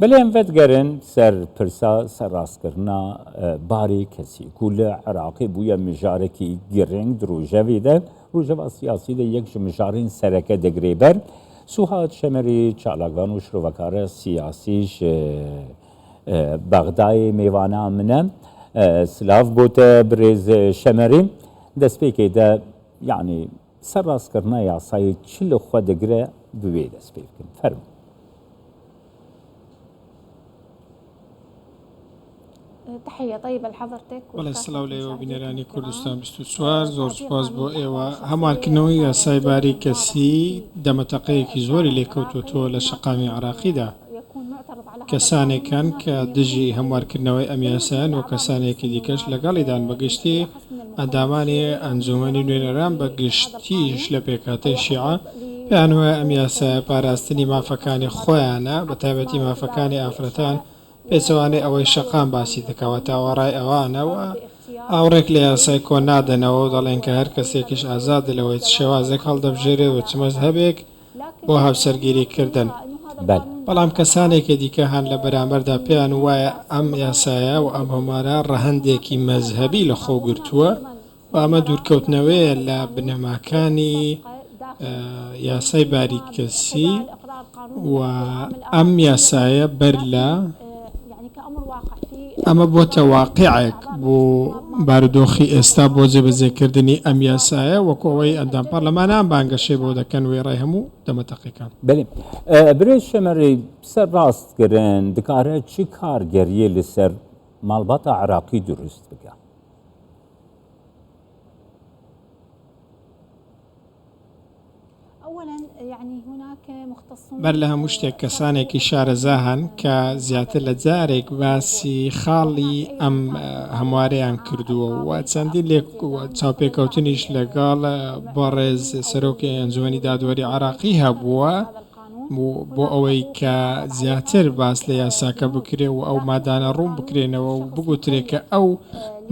بەڵێم ڤێدگەرن سەر پرسا سەرڕاستکردنا باری کەسی کو لە عێراقی بووە مژارێکی گرنگ درۆژەوێدە ڕۆژەوا سیاسیدە یەک ji mijarên sereke digrê ber Suhat Şemerî çalakvan û şirovekare siyasî ji Bexdayê mêvana min e silav bote birêz Şemerî destpêkê de yanî serrastkirina yasayê çi li xwe digire bi wê dest pê bikin fermû تحية طيبة لحضرتك والله السلام عليكم بنيراني كردستان بستو سوار زور سپاس بۆ ئێوە هەموارکردنەوەی یاسای باری کەسی دەمەتەقەیەکی زۆری لێکەوتووەتەوە لە شەقامی عێراقیدا کەسانێکان کە دژی هەموارکردنەوەی ئەم یاسایان و کەسانێکی دیکەش لەگەڵیدان بەگشتی ئەندامانی ئەنجومەنی نوێنەران بەگشتیش لە پێکهاتەی شیعە پێیان وایە ئەم یاسایە پاراستنی مافەکانی خۆیانە بە تایبەتی مافەکانی ئافرەتان پێچەوانەی ئەوەی شەقام باسی دەکەوە تاوەڕای ئەوانەوە ئاوڕێک لە یاسای کۆ نادەنەوە و دەڵێن کە هەر کەسێکیش ئازاد لەوەی شێوازێک هەڵدەبژێرێت و چ مەزهەبێک بۆ هەڵسەرگیریکردن بەڵام کەسانێکی دیکە هەن لە بەرامبەردا پێیان وایە ئەم یاسایە و ئەم هەموارە ڕەهەندێکی مەزهەبی لە خۆگرتووە و ئەمە دوورکەوتنەوەیە لە بنەماکانی یاسای باریکەسی و ئەم یاسایە بەر لە ئەمە بۆتە واقعێک بۆ بارودۆخی ئێستا بۆ جێبەجێکردنی ئەم یاسایە وەکەوەی ئەندام پەرلەمانان بانگەشێ بۆ دەکەن وێڕای هەموو دەمەتەقیەکان بەێ برێ شەمەری سەر ڕاستکردن دکارە چی کارگەریە لەسەر ماڵباتە عێراقی دروست بکە بەر لە هەموو شتێک کەسانێکی شارەزا هەن کە زیاتر لە جارێک باسی خاڵی ئەم هەموارەیان کردووە و چەندین لێک چاوپێکەوتنیش لەگەڵ بەڕێز سەرۆکی ئەنجومەنی دادوەری عێراقی هەبووە بۆ ئەوەی کە زیاتر باس لە یاساکە بکرێ و ئەو مادانە ڕوون بکرێنەوە و بگوترێت کە ئەو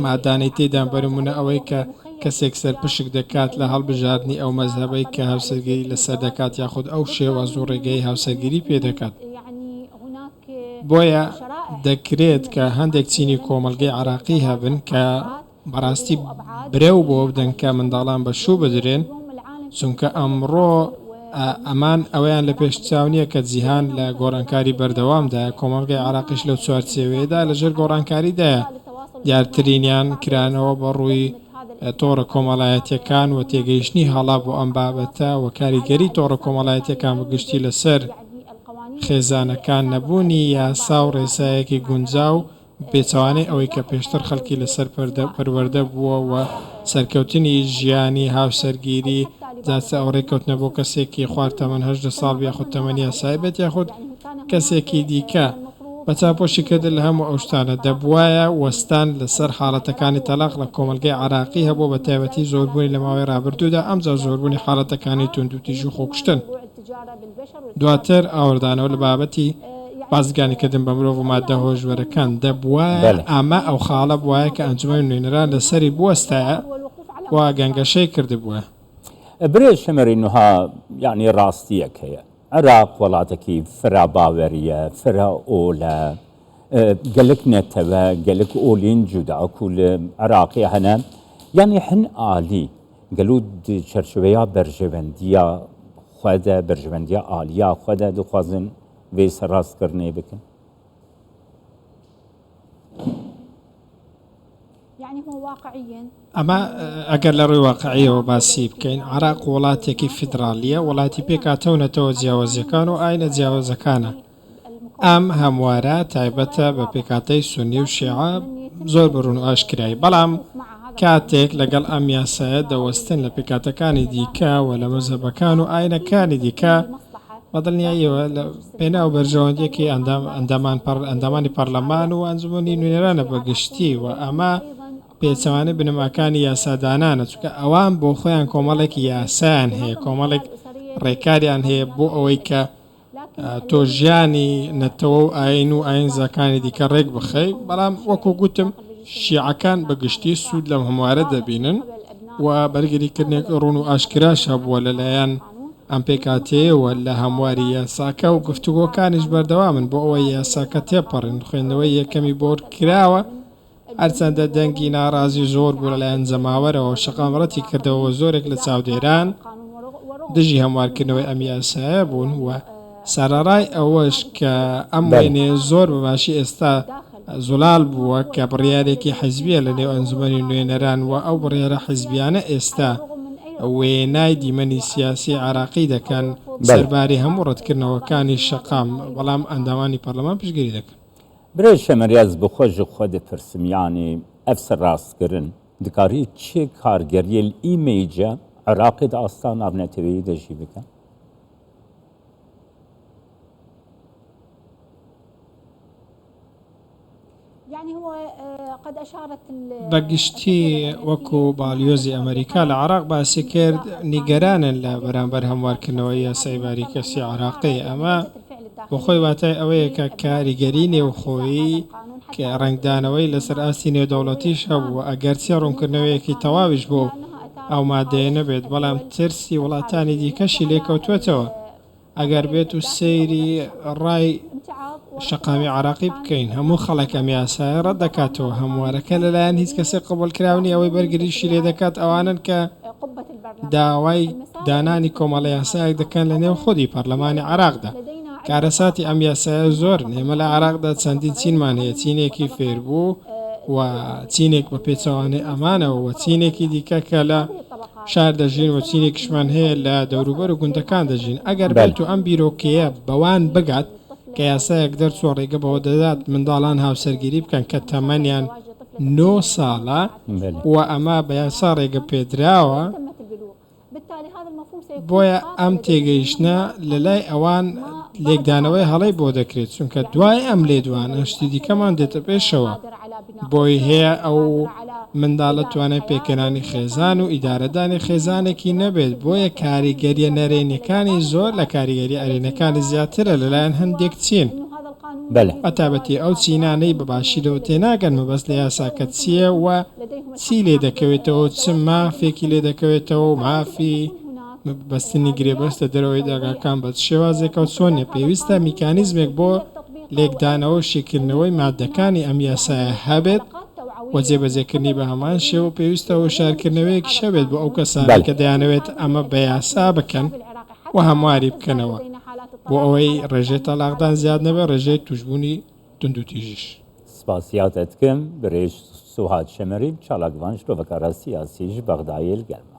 مادانەی تێدان بەرمونە ئەوەی کە کەسێک سەرپشک دەکات لە هەڵبژاردننی ئەو مەزهبەی کە هاوسەرگیری لەسەر دەکات یاخود ئەو شێوەز و ڕێگەی هاوسەرگیری پێ دەکات بۆیە دەکرێت کە هەندێک چینی کۆمەلگەی عێراقی هەبن کە بەڕاستی برێو بۆ بدەن کە منداڵان بە شوو بدرێن چونکە ئەمڕۆ ئەمان ئەویان لە پێشچاو نییە کە جیهان لە گۆڕانکاری بەردەوامدا کۆمەلگەی عێراقیش لەو چوارچێوەیەدا لەژێر گۆڕانکاریدایە دیارترینیان کرانەوە بە ڕووی تۆڕە کۆمەڵایەتیەکان و تێگەیشتنی هەڵا بۆ ئەم بابەتە و کاریگەری تۆڕە کۆمەڵایەتیەکان بەگشتی لەسەر خێزانەکان نەبوونی یاسا و ڕێسایەکی گونجاو پێچەوانەی ئەوەی کە پێشتر خەڵکی لەسەر پەروەردە بووە و سەرکەوتنی ژیانی هاوسەرگیری جاچە ئەو ڕێککەوتنە بۆ کەسێکی خوارد تەمەەن 18 ساڵ یاخود تەمەنی یاسای بێت یاخود کەسێکی دیکە بە چاپۆشیکردن لە هەموو ئەو شتانە دەبوایە وەستان لەسەر حاڵەتەکانی تەلاق لە کۆمەلگەی عێراقی هەبوو بە تایبەتی زۆربوونی لە ماوەی ڕابردوودا ئەمجا زۆربوونی حاڵەتەکانی توندوتیژ و خۆکشتن دواتر ئاوردانەوە لە بابەتی بازرگانیکردن بە مرۆڤ و مادە هۆژوەرەکان دەبوایە ئەمە ئەو خاڵە بوایە کە ئەنجومەنی نوێنەران لەسەری بوەستایە و گەنگەشەی کردبووە برێ شەمەری نوها یعنی ڕاستیەک هەیە عێراق وڵاتێکی فراباوەریە فرەئۆلە gelek neteve gelek olên cuda ku li Iraqê hene yanî hin alî gelo di çerçeveya berjevendiya xwe de berjevendiya aliya xwe de dixwazin vê serrastkirinê bikin ئەمە ئەگەر لە ڕووی واقعیەوە باسی بکەین عێراق وڵاتێکی فیدرالیە وڵاتی پێکاتەونەتەوە جیاوازیەکان و ئاینە جیاوازەکانە ئەم هەموارە تایبەتە بە پێکاتەی سونی و شیعە زۆر بڕون و ئاشکرایی بەڵام کاتێک لەگەڵ ئەم یاسایە دەوەستن لە پێکاتەکانی دیکە و لە مەزهەبەکان و ئاینەکانی دیکە بەدڵنیاییەوە لە پێناو بەرژەوەندێکی ئەندامانی پەرلەمان و ئەنجومەنی نوێنەرانە بەگشتی و ئەمە پێچەوانە بنەماکانی یاسادانانە چونکە ئەوان بۆ خۆیان کۆمەڵێکی یاسایان هەیە کۆمەڵێک ڕێکاریان هەیە بۆ ئەوەی کە تۆ ژیانی نەتەوە و ئاین و ئاینزەکانی دیکە ڕێک بخەی بەڵام وەکو گوتم شیعەکان بەگشتی سوود لەم هەموارە دەبینن و بەرگریکردنێک ڕوون و ئاشکراش هەبووە لەلایەن ئەم پێکاتەیەوە لە هەمواری یاساکە و گفتوگۆکانیش بەردەوامن بۆ ئەوەی یاساکە تێپەڕن. خوێندنەوەی یەکەمی بۆ کراوە، هەرچەندە دەنگی ناڕازی زۆر بوو لەلایەن جەماوەرەوە، شەقامڕەتی کردەوە زۆرێک لە چاودێران دژی هەموارکردنەوەی ئەم یاسایە بوون و سەرەڕای ئەوەش کە ئەم وێنێ زۆر بەباشی ئێستا زولال بووە کە بڕیارێکی حیزبیە لە نێو ئەنجومەنی نوێنەران و ئەو بڕیارە حیزبیانە ئێستا وێنای دیمەنی سیاسی عراقی دەکەن سەرباری هەموو ڕەتکردنەوەکانی شەقام، بەڵام ئەندامانی پەرلەمان پشتگیری دەکەن. برای شەمەریاز بخۆش خۆ دەپرسم، یانی ئەف سەرڕاستکردن دکاری چه کارگەریە ئیمەیجە عراقی دا ئاستا نابنەتەوەیی دەژی بکە؟ بەگشتی وەکو باڵیۆزی ئەمریکا لە عراق باسی کرد، نیگەرانن لە بەرامبەر هەموارکردنەوەی یاسای باریکەسی عراقی. ئەمە بۆ خۆی واتای ئەوەیە کە کاریگەری نێوخۆیی کە ڕنگدانەوەی لەسەر ئاستی نێودەوڵەتیش هەبوو، ئەگەرچی ڕوونکردنەوەیەکی تەواویش بۆ ئەو مادەیە نەبێت، بەڵام ترسی وڵاتانی دیکەشی لێکەوتوێتەوە. ئەگەر بێت و سەیری ڕای شەقامی عراقی بکەین، هەموو خەڵک ئەم یاسایە ڕەت دەکاتەوە. هەموارەکە لەلایەن هیچ کەسێک قبولکراونی ئەوەی بەرگریشی لێ دەکات ئەوانن کە داوای دانانی کۆمەڵە یاسایەک دەکەن لە نێو خودی پەرلەمانی عراقدا. کارەساتی ئەم یاسایە زۆر ئێمە لە عراقدا چەندین چینمان هەیە، چینێکی فێربوو و چینێک بە پێچەوانەی ئەمانەوە و چینێکی دیکە کە لە شار دەژین و چینێکیشمان هەیە لە دەوروبەر و گوندەکان دەژین. ئەگەر بێت و ئەم بیرۆکەیە بەوان بگات کە یاسایەک دەرچوە ڕێگە بەوە دەدات منداڵان هاوسەرگیری بکەن کە تەمەنیان 9 ساڵە و ئەمە بە یاسا ڕێگە پێدراوە، بۆیە ئەم تێگەیشتە لە لای ئەوان لێکدانەوەی هەڵەی بۆ دەکرێت، چونکە دوای ئەم لێدوانە شتی دیکەمان دێتە پێشەوە. بۆی هەیە ئەو منداڵە توانای پێکەنانی خێزان و ئیدارەدانی خێزانێکی نەبێت، بۆیە کاریگەریە نەرێنیەکانی زۆر لە کاریگەری ئەرێنەکانی زیاترە لەلایەن هەندێک چین. ئەتابەتی ئەو چینانەی بەباشی لەوە تێناگەن مەبەست لە یاساکە چییە و چی لێ دەکەوێتەوە، چ مافێکی لێ دەکەوێتەوە و مافی بەستنی گرێبەستە دەرەوەی داگاکان بە شێوازێکە و چۆنیە. پێویستە میکانیزمێک بۆ لێکدانەوە و شێکردنەوەی مادەکانی ئەم یاسایە هەبێت و جێبەجێکردنی بە هەمان شێوە پێویستە و شارکردنەوەیەکی شەبێت بۆ ئەو کەسانی کە دەیانەوێت ئەمە بە یاسا بکەن و هەمواری بکەنەوە، بۆ ئەوەی ڕێژەی تەلاقدان زیاد نەبێت، ڕێژەی توشبوونی تند و تیژیش. سپاسیات دەکەم برێژ سوهاد شەمەری چالاکڤان شتۆڤەکارە سیاسیش بەغدایل گەرم.